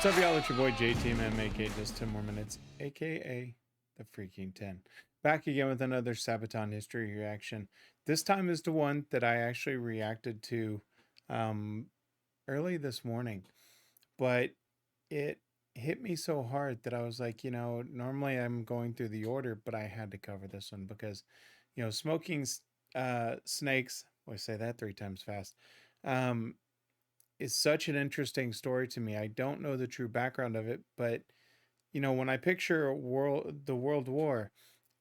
What's up, y'all? It's your boy JTMM, aka Just 10 More Minutes, aka the Freaking 10. Back again with another Sabaton history reaction. This time is the one that I actually reacted to early this morning, but it hit me so hard that I was like, normally I'm going through the order, but I had to cover this one because, smoking snakes, I say that 3 times fast, is such an interesting story to me. I don't know the true background of it, but when I picture the World War,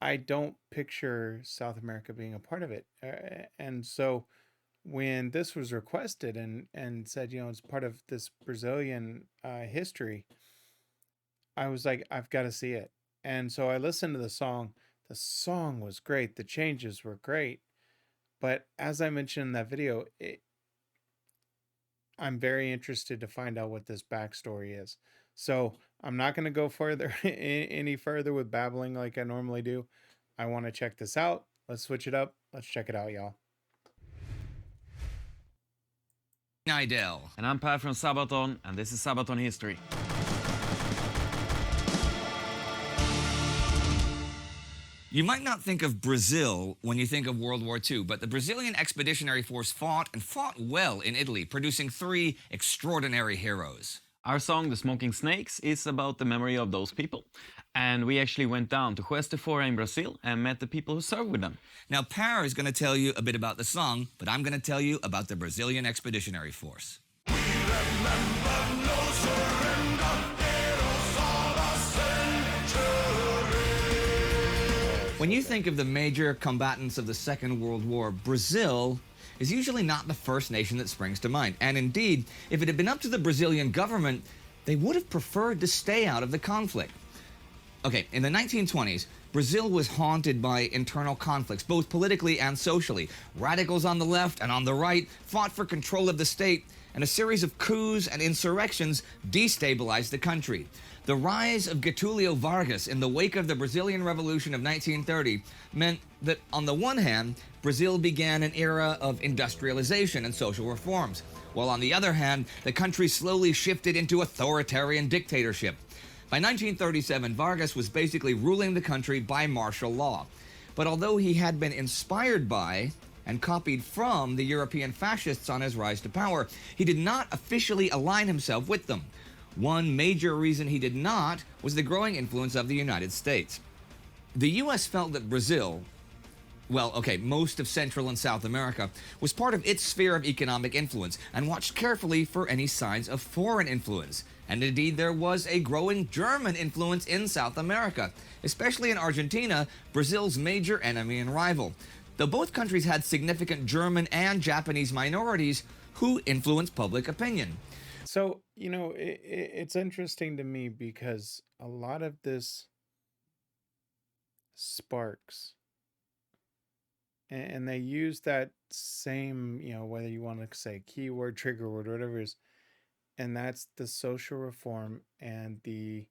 I don't picture South America being a part of it. And so when this was requested and said, it's part of this Brazilian history, I was like, I've got to see it. And so I listened to the song. The song was great. The changes were great. But as I mentioned in that video, I'm very interested to find out what this backstory is. So I'm not going to go further any further with babbling like I normally do. I want to check this out. Let's switch it up. Let's check it out, y'all. Nidell. And I'm Per from Sabaton, and this is Sabaton History. You might not think of Brazil when you think of World War II, but the Brazilian Expeditionary Force fought well in Italy, producing 3 extraordinary heroes. Our song, The Smoking Snakes, is about the memory of those people. And we actually went down to Juez de Fora in Brazil and met the people who served with them. Now, Per is going to tell you a bit about the song, but I'm going to tell you about the Brazilian Expeditionary Force. We remember no surrender, heroes of the century. When you think of the major combatants of the Second World War, Brazil is usually not the first nation that springs to mind. And indeed, if it had been up to the Brazilian government, they would have preferred to stay out of the conflict. Okay, in the 1920s, Brazil was haunted by internal conflicts, both politically and socially. Radicals on the left and on the right fought for control of the state, and a series of coups and insurrections destabilized the country. The rise of Getulio Vargas in the wake of the Brazilian Revolution of 1930 meant that, on the one hand, Brazil began an era of industrialization and social reforms, while on the other hand, the country slowly shifted into authoritarian dictatorship. By 1937, Vargas was basically ruling the country by martial law. But although he had been inspired by and copied from the European fascists on his rise to power, he did not officially align himself with them. One major reason he did not was the growing influence of the United States. The U.S. felt that Brazil, most of Central and South America, was part of its sphere of economic influence and watched carefully for any signs of foreign influence. And indeed, there was a growing German influence in South America, especially in Argentina, Brazil's major enemy and rival. Though both countries had significant German and Japanese minorities who influenced public opinion. So, it's interesting to me because a lot of this sparks, and they use that same, whether you want to say keyword, trigger word, whatever it is, and that's the social reform and the,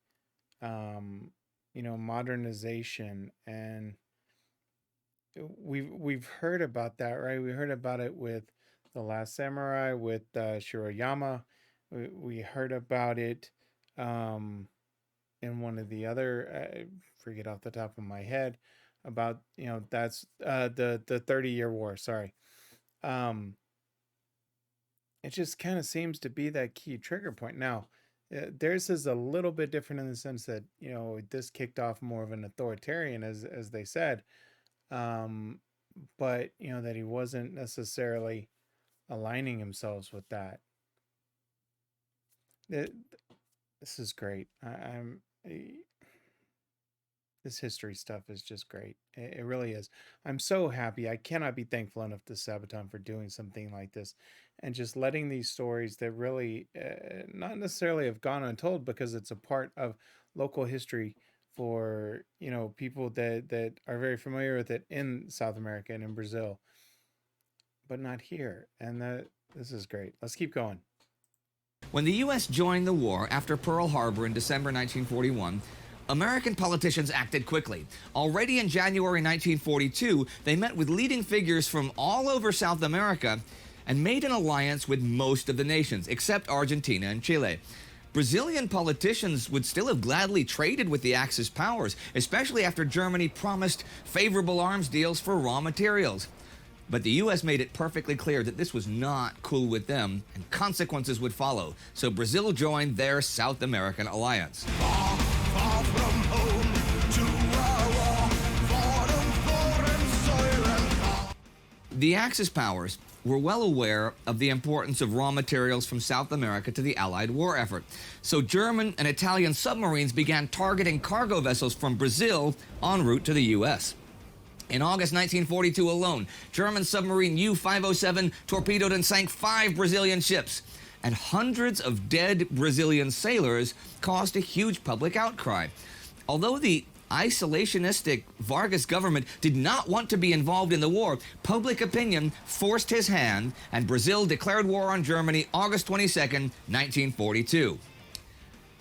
modernization. And we've heard about that, right? We heard about it with The Last Samurai, with Shiroyama. We heard about it in one of the other, I forget off the top of my head, about, that's the 30-year war, sorry. It just kind of seems to be that key trigger point. Now, theirs is a little bit different in the sense that, this kicked off more of an authoritarian, as they said, but, that he wasn't necessarily aligning himself with that. This is great. This history stuff is just great. It really is. I'm so happy. I cannot be thankful enough to Sabaton for doing something like this and just letting these stories that really not necessarily have gone untold, because it's a part of local history for, people that are very familiar with it in South America and in Brazil, but not here. And this is great. Let's keep going. When the U.S. joined the war after Pearl Harbor in December 1941, American politicians acted quickly. Already in January 1942, they met with leading figures from all over South America and made an alliance with most of the nations, except Argentina and Chile. Brazilian politicians would still have gladly traded with the Axis powers, especially after Germany promised favorable arms deals for raw materials. But the U.S. made it perfectly clear that this was not cool with them, and consequences would follow. So Brazil joined their South American alliance. Far, far from home, to a war, foreign soil and The Axis powers were well aware of the importance of raw materials from South America to the Allied war effort. So German and Italian submarines began targeting cargo vessels from Brazil en route to the U.S. In August 1942 alone, German submarine U-507 torpedoed and sank 5 Brazilian ships, and hundreds of dead Brazilian sailors caused a huge public outcry. Although the isolationistic Vargas government did not want to be involved in the war, public opinion forced his hand, and Brazil declared war on Germany August 22, 1942.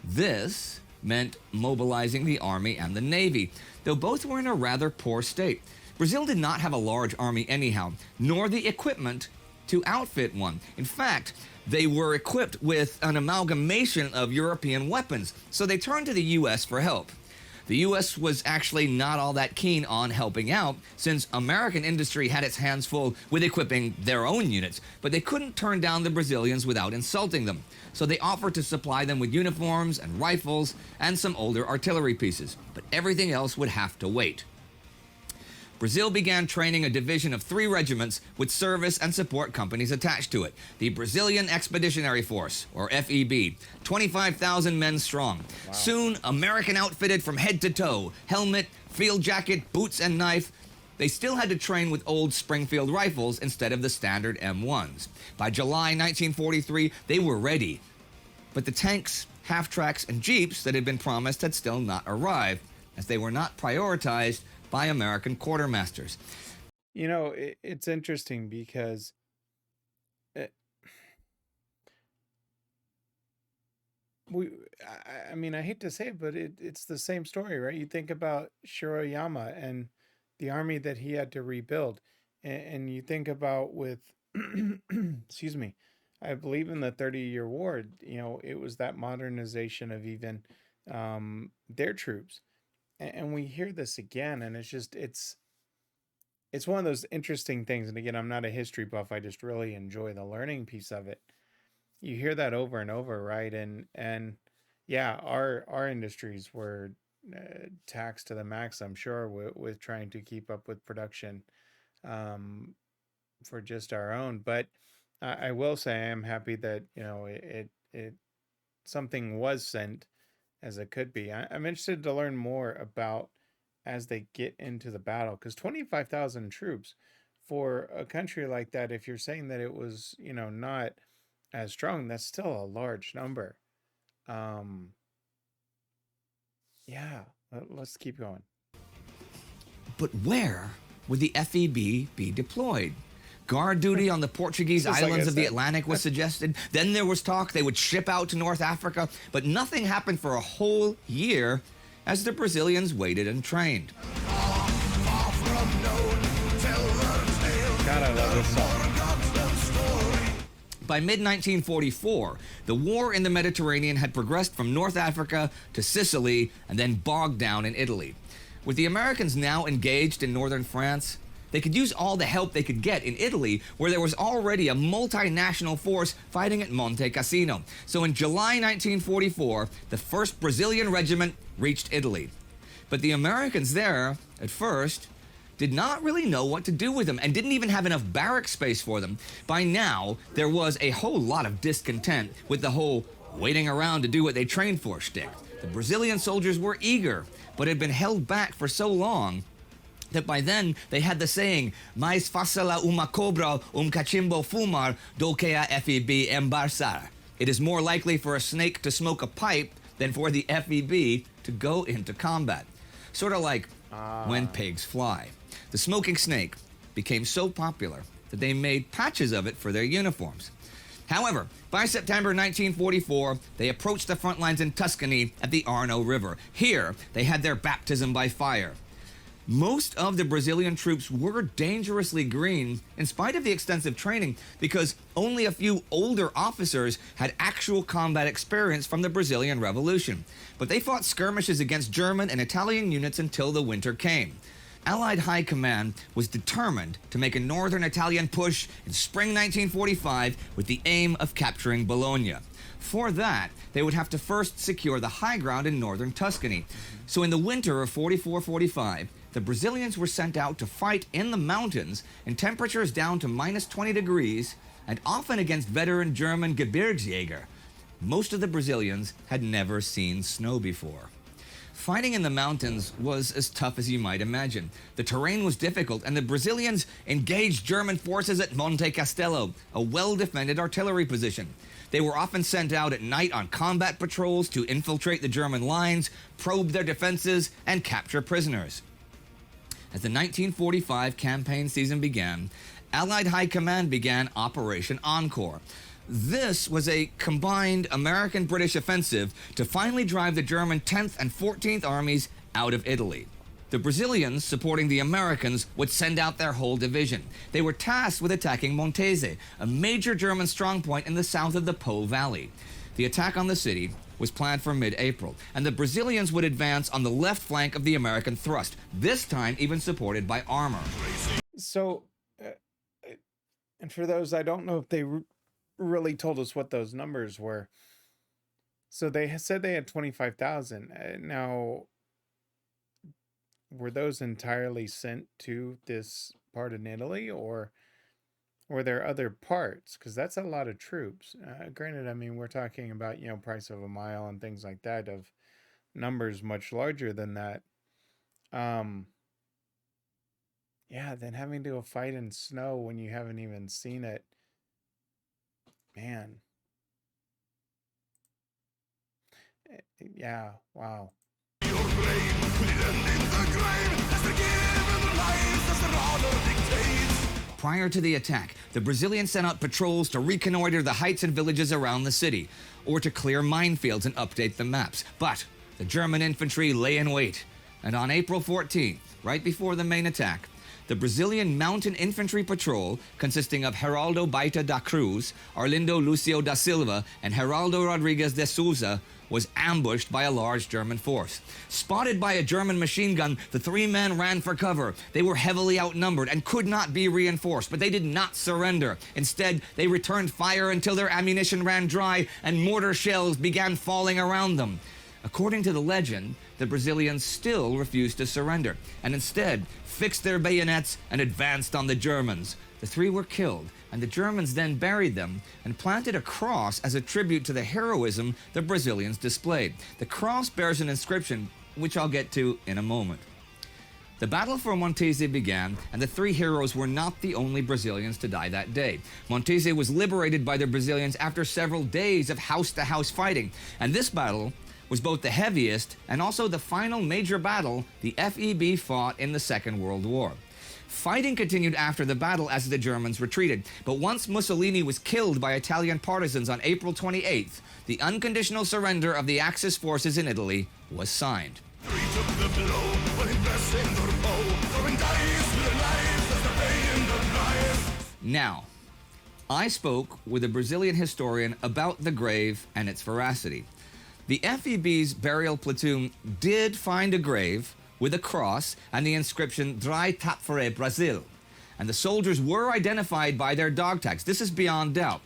This meant mobilizing the army and the navy, though both were in a rather poor state. Brazil did not have a large army anyhow, nor the equipment to outfit one. In fact, they were equipped with an amalgamation of European weapons, so they turned to the U.S. for help. The U.S. was actually not all that keen on helping out, since American industry had its hands full with equipping their own units, but they couldn't turn down the Brazilians without insulting them. So they offered to supply them with uniforms and rifles and some older artillery pieces, but everything else would have to wait. Brazil began training a division of 3 regiments with service and support companies attached to it. The Brazilian Expeditionary Force, or FEB, 25,000 men strong. Wow. Soon, American outfitted from head to toe, helmet, field jacket, boots, and knife. They still had to train with old Springfield rifles instead of the standard M1s. By July 1943, they were ready. But the tanks, half-tracks, and jeeps that had been promised had still not arrived, as they were not prioritized by American quartermasters. You know, it's interesting because I mean, I hate to say it, but it's the same story, right? You think about Shiroyama and the army that he had to rebuild, and you think about with, excuse me, I believe in the 30-year war, you know, it was that modernization of even their troops. And we hear this again, and it's one of those interesting things. And again, I'm not a history buff. I just really enjoy the learning piece of it. You hear that over and over, right? And yeah, our industries were taxed to the max, I'm sure, with trying to keep up with production for just our own. But I will say I am happy that, you know, it something was sent as it could be. I'm interested to learn more about as they get into the battle, because 25,000 troops for a country like that, if you're saying that it was, you know, not as strong, that's still a large number. Yeah, let's keep going. But where would the FEB be deployed? Guard duty on the Portuguese islands of the Atlantic was suggested. Then there was talk they would ship out to North Africa, but nothing happened for a whole year as the Brazilians waited and trained. God, I love this song. By mid-1944, the war in the Mediterranean had progressed from North Africa to Sicily and then bogged down in Italy. With the Americans now engaged in northern France, they could use all the help they could get in Italy, where there was already a multinational force fighting at Monte Cassino. So in July 1944, the 1st Brazilian Regiment reached Italy. But the Americans there, at first, did not really know what to do with them and didn't even have enough barrack space for them. By now, there was a whole lot of discontent with the whole waiting around to do what they trained for shtick. The Brazilian soldiers were eager, but had been held back for so long that by then they had the saying, mais fácil a uma cobra cachimbo fumar do que a FEB embaçar. It is more likely for a snake to smoke a pipe than for the FEB to go into combat. Sort of like when pigs fly. The smoking snake became so popular that they made patches of it for their uniforms. However, by September 1944, they approached the front lines in Tuscany at the Arno River. Here, they had their baptism by fire. Most of the Brazilian troops were dangerously green in spite of the extensive training because only a few older officers had actual combat experience from the Brazilian Revolution. But they fought skirmishes against German and Italian units until the winter came. Allied High Command was determined to make a northern Italian push in spring 1945 with the aim of capturing Bologna. For that, they would have to first secure the high ground in northern Tuscany. So in the winter of 44-45, the Brazilians were sent out to fight in the mountains in temperatures down to minus 20 degrees and often against veteran German Gebirgsjäger. Most of the Brazilians had never seen snow before. Fighting in the mountains was as tough as you might imagine. The terrain was difficult, and the Brazilians engaged German forces at Monte Castello, a well-defended artillery position. They were often sent out at night on combat patrols to infiltrate the German lines, probe their defenses, and capture prisoners. As the 1945 campaign season began, Allied High Command began Operation Encore. This was a combined American-British offensive to finally drive the German 10th and 14th armies out of Italy. The Brazilians, supporting the Americans, would send out their whole division. They were tasked with attacking Montese, a major German strongpoint in the south of the Po Valley. The attack on the city was planned for mid-April, and the Brazilians would advance on the left flank of the American thrust, this time even supported by armor. So, and for those, I don't know if they really told us what those numbers were. So they said they had 25,000. Now, were those entirely sent to this part in Italy, or were there other parts? Because that's a lot of troops. Granted, I mean, we're talking about, price of a mile and things like that, of numbers much larger than that. Yeah, then having to go fight in snow when you haven't even seen it. Man. Yeah, wow. Your blame will end in the grave as the given lives as the honor dictates. Prior to the attack, the Brazilians sent out patrols to reconnoiter the heights and villages around the city, or to clear minefields and update the maps. But the German infantry lay in wait, and on April 14th, right before the main attack, the Brazilian Mountain Infantry Patrol, consisting of Geraldo Baita da Cruz, Arlindo Lucio da Silva, and Geraldo Rodrigues de Souza, was ambushed by a large German force. Spotted by a German machine gun, the three men ran for cover. They were heavily outnumbered and could not be reinforced, but they did not surrender. Instead, they returned fire until their ammunition ran dry and mortar shells began falling around them. According to the legend, the Brazilians still refused to surrender, and instead fixed their bayonets and advanced on the Germans. The three were killed, and the Germans then buried them and planted a cross as a tribute to the heroism the Brazilians displayed. The cross bears an inscription, which I'll get to in a moment. The battle for Montese began, and the three heroes were not the only Brazilians to die that day. Montese was liberated by the Brazilians after several days of house-to-house fighting, and this battle was both the heaviest and also the final major battle the FEB fought in the Second World War. Fighting continued after the battle as the Germans retreated, but once Mussolini was killed by Italian partisans on April 28th, the unconditional surrender of the Axis forces in Italy was signed. Three took the blow when investing their bow, throwing dice to the knives as the bay in the knife. Now, I spoke with a Brazilian historian about the grave and its veracity. The FEB's burial platoon did find a grave with a cross and the inscription Drai Tapfere Brasil, and the soldiers were identified by their dog tags. This is beyond doubt.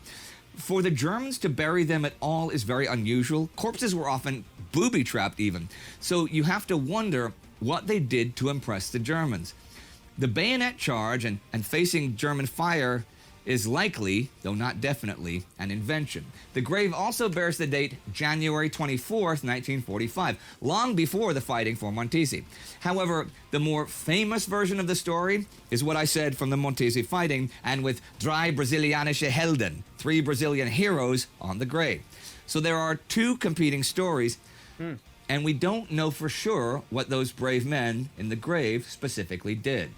For the Germans to bury them at all is very unusual. Corpses were often booby-trapped even, so you have to wonder what they did to impress the Germans. The bayonet charge and facing German fire is likely, though not definitely, an invention. The grave also bears the date January 24th, 1945, long before the fighting for Montese. However, the more famous version of the story is what I said from the Montese fighting, and with Drei Brasilianische Helden, 3 Brazilian heroes, on the grave. So there are 2 competing stories, and we don't know for sure what those brave men in the grave specifically did.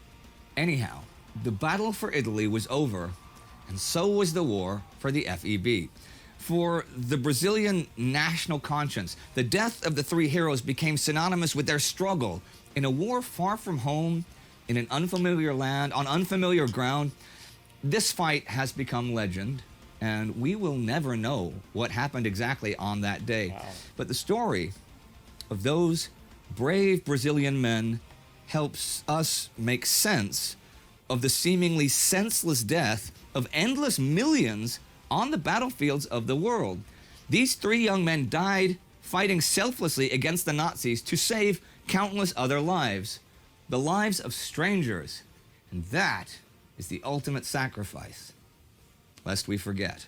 Anyhow, the battle for Italy was over, and so was the war for the FEB. For the Brazilian national conscience, the death of the 3 heroes became synonymous with their struggle In a war far from home, in an unfamiliar land, on unfamiliar ground, this fight has become legend, and we will never know what happened exactly on that day. Wow. But the story of those brave Brazilian men helps us make sense of the seemingly senseless death of endless millions on the battlefields of the world. These 3 young men died fighting selflessly against the Nazis to save countless other lives, the lives of strangers. And that is the ultimate sacrifice, lest we forget.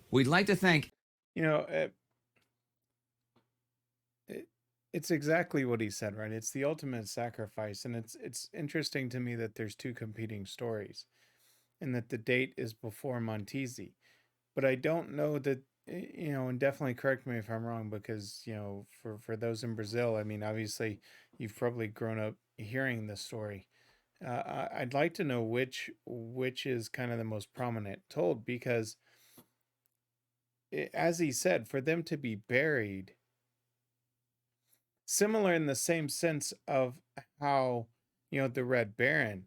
We'd like to thank... You know, it's exactly what he said, right? It's the ultimate sacrifice, and it's interesting to me that there's 2 competing stories, and that the date is before Montesi. But I don't know that, you know, and definitely correct me if I'm wrong, because, you know, for those in Brazil, I mean, obviously you've probably grown up hearing this story. I'd like to know which is kind of the most prominent told, because as he said, for them to be buried, similar in the same sense of how, you know, the Red Baron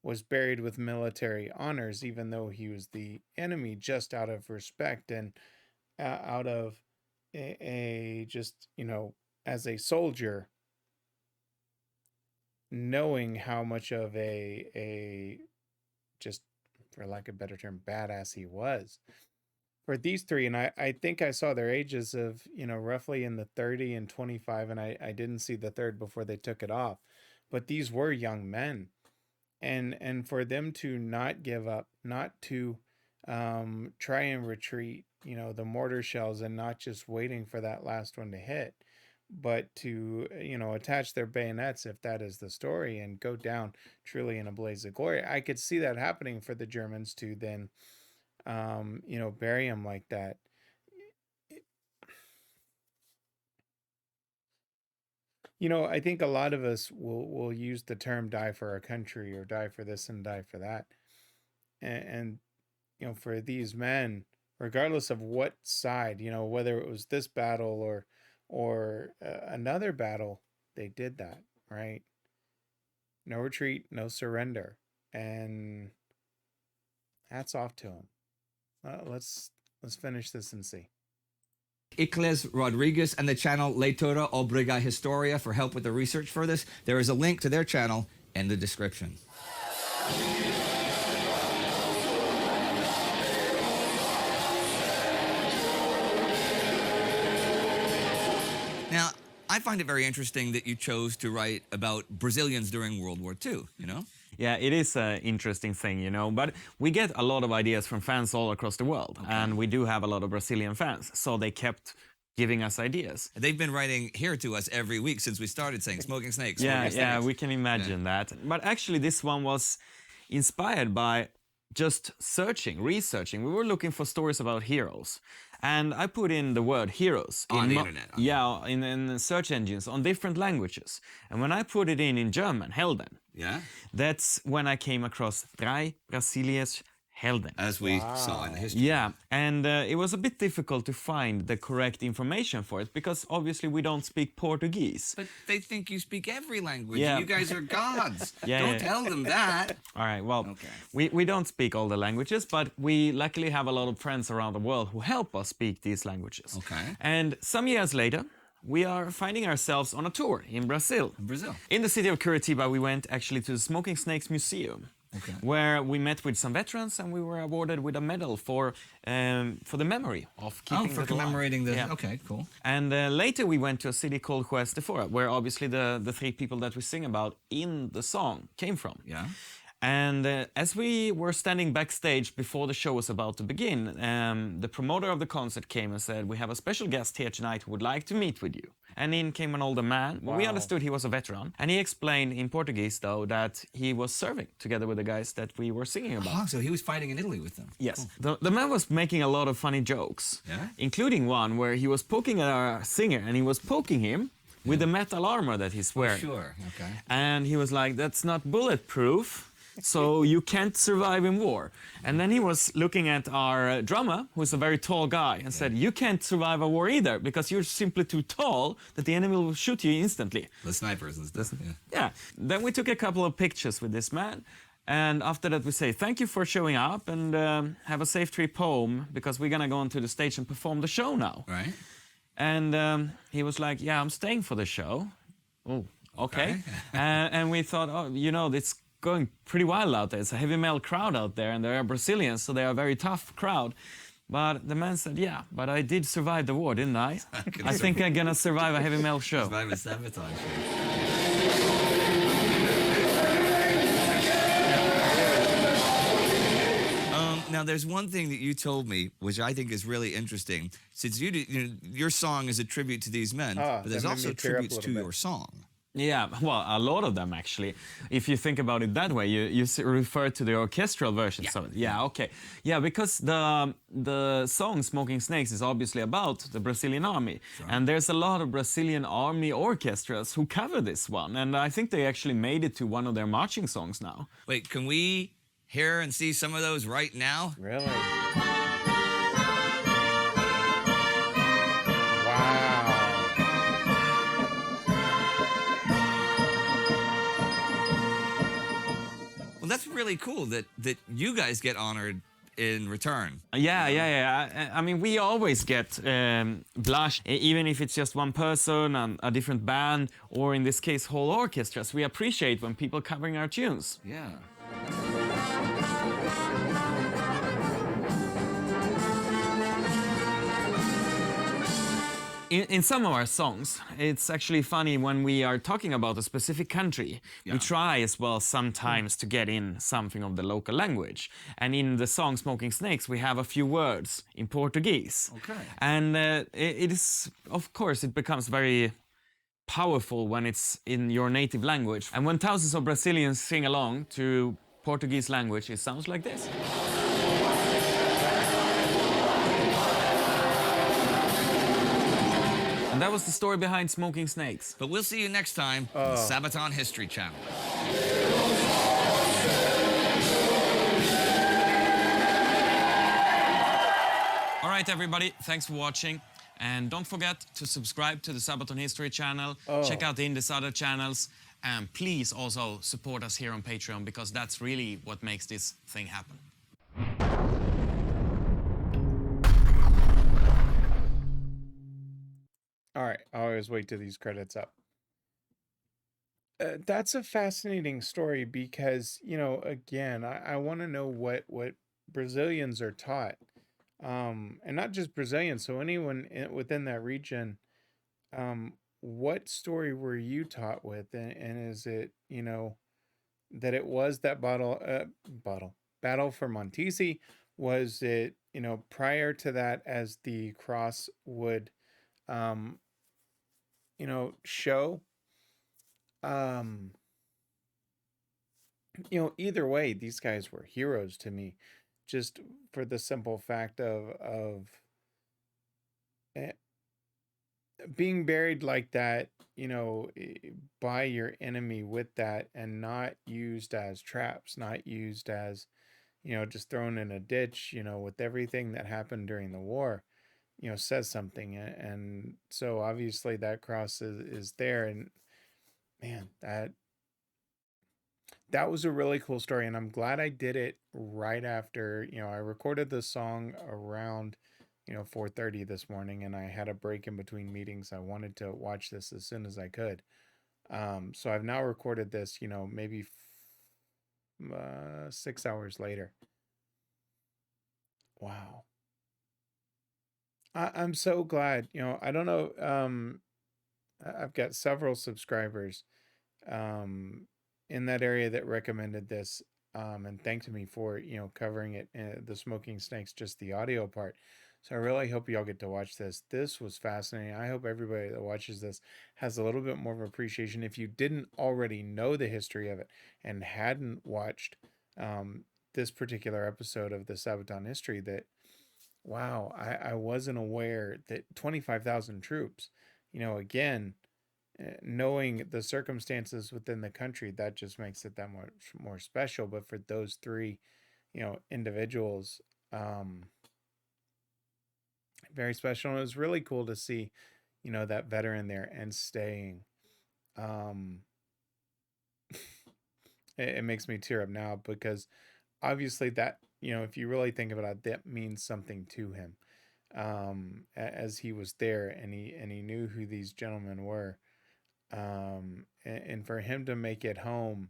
was buried with military honors, even though he was the enemy, just out of respect and out of a just, you know, as a soldier, knowing how much of a just, for lack of a better term, badass he was. For these 3, and I think I saw their ages of, you know, roughly in the 30 and 25, and I didn't see the 3rd before they took it off. But these were young men. And for them to not give up, not to try and retreat, you know, the mortar shells, and not just waiting for that last one to hit, but to, you know, attach their bayonets, if that is the story, and go down truly in a blaze of glory. I could see that happening for the Germans to then, you know, bury him like that. You know, I think a lot of us will use the term die for our country, or die for this and die for that. And you know, for these men, regardless of what side, you know, whether it was this battle or another battle, they did that, right? No retreat, no surrender. And hats off to them. Let's finish this and see. Icles Rodriguez and the channel Leitura Obriga Historia for help with the research for this. There is a link to their channel in the description. Now, I find it very interesting that you chose to write about Brazilians during World War II, you know? Yeah, it is an interesting thing, you know, but we get a lot of ideas from fans all across the world, and we do have a lot of Brazilian fans, so they kept giving us ideas. They've been writing here to us every week since we started saying Smoking Snakes. Yeah, we can imagine that. But actually this one was inspired by just researching. We were looking for stories about heroes. And I put in the word heroes on the internet. Yeah, in search engines on different languages. And when I put it in German, Helden, that's when I came across Drei Brasilias Helden. As we saw in the history. Yeah, and it was a bit difficult to find the correct information for it, because obviously we don't speak Portuguese. But they think you speak every language. Yeah. You guys are gods. Yeah, Don't tell them that. All right, well, we don't speak all the languages, but we luckily have a lot of friends around the world who help us speak these languages. Okay. And some years later, we are finding ourselves on a tour in Brazil. Brazil. In the city of Curitiba, we went actually to the Smoking Snakes Museum. Where we met with some veterans, and we were awarded with a medal for the memory of keeping for commemorating the... Yeah. Okay, cool. And later we went to a city called Juez de Fora, where obviously the 3 people that we sing about in the song came from. Yeah. And as we were standing backstage before the show was about to begin, the promoter of the concert came and said, "We have a special guest here tonight who would like to meet with you." And in came an older man. Wow. We understood he was a veteran. And he explained in Portuguese, though, that he was serving together with the guys that we were singing about. Oh, so he was fighting in Italy with them. Yes. Cool. The man was making a lot of funny jokes, including one where he was poking at our singer, and he was poking him with the metal armor that he's wearing. Sure, okay. And he was like, "That's not bulletproof." so you can't survive in war. And then he was looking at our drummer, who's a very tall guy, and said, you can't survive a war either, because you're simply too tall that the enemy will shoot you instantly. The snipers and stuff. Yeah. Yeah. Then we took a couple of pictures with this man. And after that, we say, thank you for showing up, and have a safe trip home, because we're going to go onto the stage and perform the show now. Right. And he was like, yeah, I'm staying for the show. Oh, okay. And we thought, oh, you know, it's going pretty wild out there. It's a heavy metal crowd out there, and they are Brazilians, so they are a very tough crowd. But the man said, yeah, but I did survive the war, didn't I? I think I'm going to survive a heavy metal show. Survive a Sabaton show. Now, there's one thing that you told me, which I think is really interesting. Since you know, your song is a tribute to these men, but there's also tributes to your song. Yeah, well, a lot of them, actually. If you think about it that way, you refer to the orchestral versions of it. Yeah, okay. Yeah, because the song Smoking Snakes is obviously about the Brazilian army. Sure. And there's a lot of Brazilian army orchestras who cover this one. And I think they actually made it to one of their marching songs now. Wait, can we hear and see some of those right now? Really? Well, that's really cool that you guys get honored in return. Yeah. I mean, we always get blush, even if it's just one person and a different band, or in this case, whole orchestras. We appreciate when people covering our tunes. Yeah. In some of our songs, it's actually funny when we are talking about a specific country. Yeah. We try as well sometimes to get in something of the local language. And in the song Smoking Snakes, we have a few words in Portuguese. Okay. And it is, of course, it becomes very powerful when it's in your native language. And when thousands of Brazilians sing along to Portuguese language, it sounds like this. And that was the story behind Smoking Snakes. But we'll see you next time on the Sabaton History Channel. All right, everybody, thanks for watching. And don't forget to subscribe to the Sabaton History Channel. Check out Indie's other channels. And please also support us here on Patreon, because that's really what makes this thing happen. All right, I always wait till these credits up. That's a fascinating story because, you know, again, I want to know what Brazilians are taught, and not just Brazilians. So anyone within that region, what story were you taught with, and is it, you know, that it was that battle for Montesi? Was it, you know, prior to that, as the cross would you know, show, you know, either way, these guys were heroes to me, just for the simple fact of being buried like that, you know, by your enemy with that, and not used as traps, not used as, you know, just thrown in a ditch, you know, with everything that happened during the war, you know, says something. And so obviously that cross is there, and man, that was a really cool story. And I'm glad I did it right after, you know, I recorded the song around, you know, 4:30 this morning, and I had a break in between meetings. I wanted to watch this as soon as I could. So I've now recorded this, you know, maybe 6 hours later. Wow. I'm so glad, you know, I don't know, I've got several subscribers in that area that recommended this, and thanked me for, you know, covering it, the Smoking Snakes, just the audio part. So I really hope y'all get to watch this. This was fascinating. I hope everybody that watches this has a little bit more of appreciation. If you didn't already know the history of it and hadn't watched this particular episode of the Sabaton history, that wow, I wasn't aware that 25,000 troops, you know, again, knowing the circumstances within the country, that just makes it that much more special. But for those three, individuals, very special. And it was really cool to see, that veteran there and staying. Um, it makes me tear up now because obviously that, if you really think about it, that means something to him. As he was there and he knew who these gentlemen were. And for him to make it home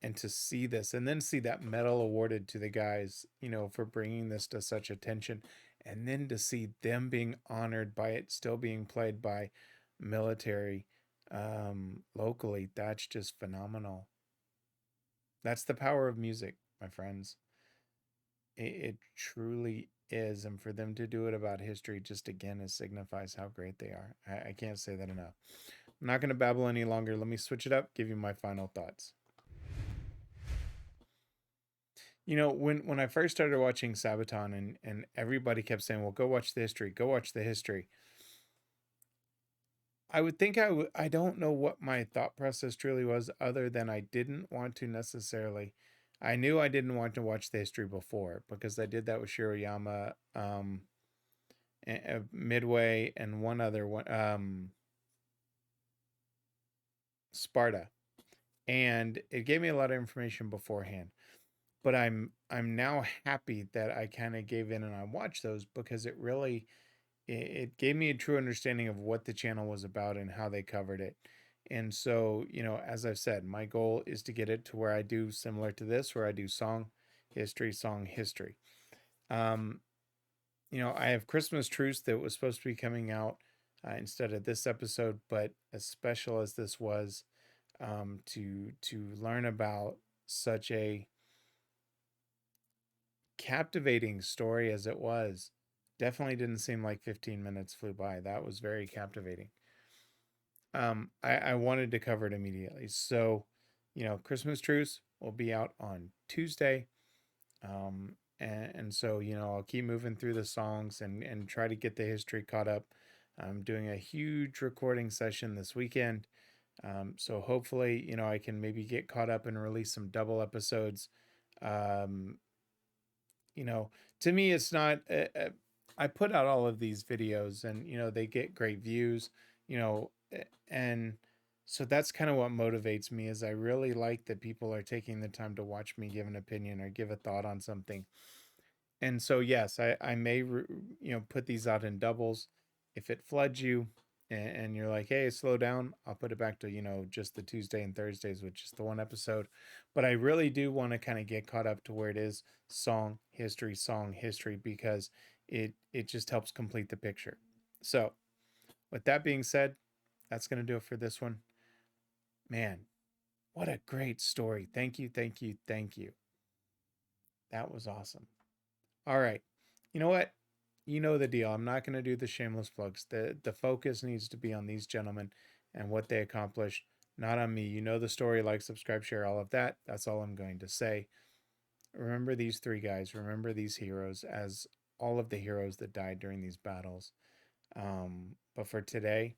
and to see this and then see that medal awarded to the guys, for bringing this to such attention, and then to see them being honored by it still being played by military locally, that's just phenomenal. That's the power of music, my friends. It truly is. And for them to do it about history, just again, it signifies how great they are. I can't say that enough. I'm not going to babble any longer. Let me switch it up, give you my final thoughts. When I first started watching Sabaton and everybody kept saying, well, go watch the history, go watch the history. I would think I don't know what my thought process truly was, other than I didn't want to necessarily. I knew I didn't want to watch the history before because I did that with Shiroyama, Midway, and one other one, Sparta. And it gave me a lot of information beforehand. But I'm now happy that I kind of gave in and I watched those, because it gave me a true understanding of what the channel was about and how they covered it. And so, as I've said, my goal is to get it to where I do similar to this, where I do song history. I have Christmas Truce that was supposed to be coming out instead of this episode, but as special as this was, to learn about such a captivating story as it was, definitely didn't seem like 15 minutes flew by. That was very captivating. I wanted to cover it immediately. So, Christmas Truce will be out on Tuesday. And so, I'll keep moving through the songs and try to get the history caught up. I'm doing a huge recording session this weekend. So hopefully, I can maybe get caught up and release some double episodes. Um, to me, it's not, I put out all of these videos and, they get great views, and so that's kind of what motivates me, is I really like that people are taking the time to watch me give an opinion or give a thought on something. And so, yes, I may, put these out in doubles. If it floods you and you're like, hey, slow down, I'll put it back to, just the Tuesday and Thursdays, which is the one episode. But I really do want to kind of get caught up to where it is song history, because it just helps complete the picture. So with that being said, that's going to do it for this one. Man, what a great story. Thank you, thank you, thank you. That was awesome. All right. You know what? You know the deal. I'm not going to do the shameless plugs. The focus needs to be on these gentlemen and what they accomplished, not on me. You know the story. Like, subscribe, share, all of that. That's all I'm going to say. Remember these three guys. Remember these heroes as all of the heroes that died during these battles. But for today,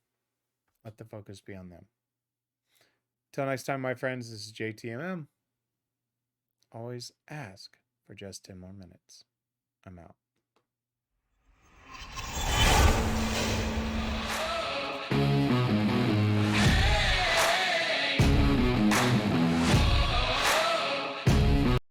let the focus be on them. Till next time, my friends, this is JTMM. Always ask for just 10 more minutes. I'm out.